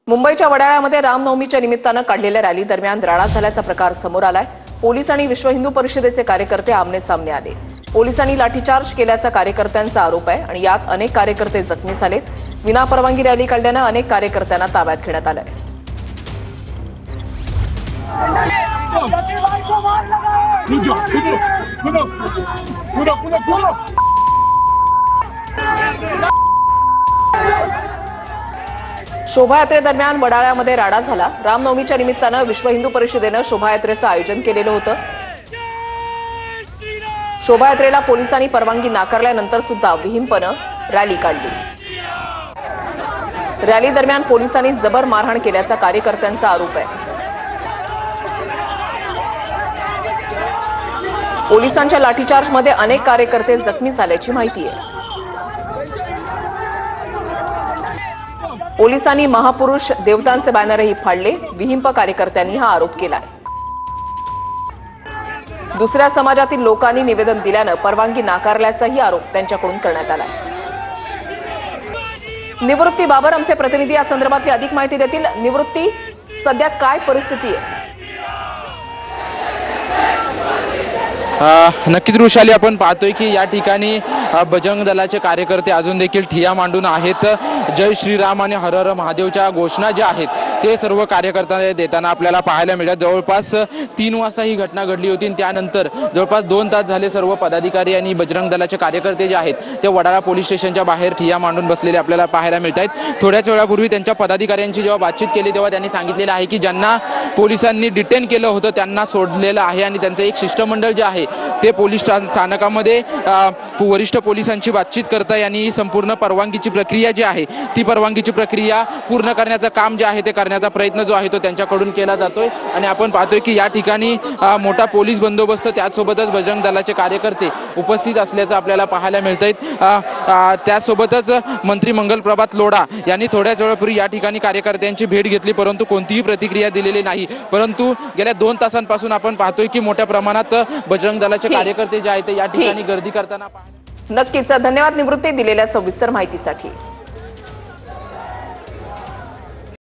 मुंबईच्या वडाळ्यामध्ये रामनवमीच्या निमित्तानं काढलेल्या रॅली दरम्यान राडा झाल्याचा प्रकार समोर आलाय। पोलीस आणि विश्व हिंदू परिषदेचे कार्यकर्ते आमने सामने आले। पोलिसांनी लाठीचार्ज केल्याचा कार्यकर्त्यांचा आरोप आहे आणि यात अनेक कार्यकर्ते जखमी झालेत। विनापरवानगी रॅली काढल्यानं अनेक कार्यकर्त्यांना ताब्यात घेण्यात आलंय। शोभायात्रेदरम्यान वडाळ्यामध्ये राडा झाला। रामनवमीच्या निमित्तानं विश्व हिंदू परिषदेनं शोभायात्रेचं आयोजन केलेलं होतं। शोभायात्रेला पोलिसांनी परवानगी नाकारल्यानंतर सुद्धा विहिंपनं रॅली काढली। रॅली दरम्यान पोलिसांनी जबर मारहाण केल्याचा कार्यकर्त्यांचा आरोप आहे। पोलिसांच्या लाठीचार्जमध्ये अनेक कार्यकर्ते जखमी झाल्याची माहिती आहे। पोलिसांनी महापुरुष देवतांचे बॅनरही फाडले। विहिंप कार्यकर्त्यांनी हा आरोप केलाय। दुसऱ्या समाजातील लोकांनी निवेदन दिल्यानं परवानगी नाकारल्याचाही आरोप त्यांच्याकडून करण्यात आलाय। निवृत्ती बाबर आमचे प्रतिनिधी या संदर्भातली अधिक माहिती देतील। निवृत्ती, सध्या काय परिस्थिती आहे? नक्कीच वृषाली, आपण पाहतोय की या ठिकाणी बजरंग दलाचे कार्यकर्ते अजून देखील ठिय्या मांडून आहेत। जय श्रीराम आणि हर हर महादेवच्या घोषणा ज्या आहेत ते सर्व कार्यकर्त्यांना देताना आपल्याला पाहायला मिळतात। जवळपास 3 वाजता ही घटना घडली होती। त्यानंतर जवळपास 2 तास झाले सर्व पदाधिकारी आणि बजरंग दलाचे कार्यकर्ते जे आहेत ते वडाळा पोलीस स्टेशनच्या बाहेर ठिय्या मांडून बसलेले आपल्याला पाहायला मिळत आहेत। थोड्याच वेळापूर्वी त्यांच्या पदाधिकाऱ्यांची जेव्हा बातचीत केली तेव्हा त्यांनी सांगितलेलं आहे की ज्यांना पोलिसांनी डिटेन केलं होतं त्यांना सोडलेलं आहे आणि त्यांचं एक शिष्टमंडळ जे आहे ते पोलीस स्थानकामध्ये वरिष्ठ पोलिसांची बातचीत करताय आणि संपूर्ण परवानगीची प्रक्रिया जी आहे ती परवानगीची प्रक्रिया पूर्ण करण्याचं काम जे आहे ते करण्याचा प्रयत्न जो आहे तो त्यांच्याकडून केला जातोय। आणि आपण पाहतोय की या ठिकाणी मोठा पोलीस बंदोबस्त त्यासोबतच बजरंग दलाचे कार्यकर्ते उपस्थित असल्याचं आपल्याला पाहायला मिळतंय। त्यासोबतच मंत्री मंगलप्रभात लोढा यांनी थोड्याच वेळापूर्वी या ठिकाणी कार्यकर्त्यांची भेट घेतली, परंतु कोणतीही प्रतिक्रिया दिलेली नाही। परंतु गेल्या 2 तासांपासून आपण पाहतोय की मोठ्या प्रमाणात बजरंग दलाचे कार्यकर्ते जे आहेत ते या ठिकाणी गर्दी करताना नक्कीच धन्यवाद निवृत्ती दिलेल्या सविस्तर माहितीसाठी।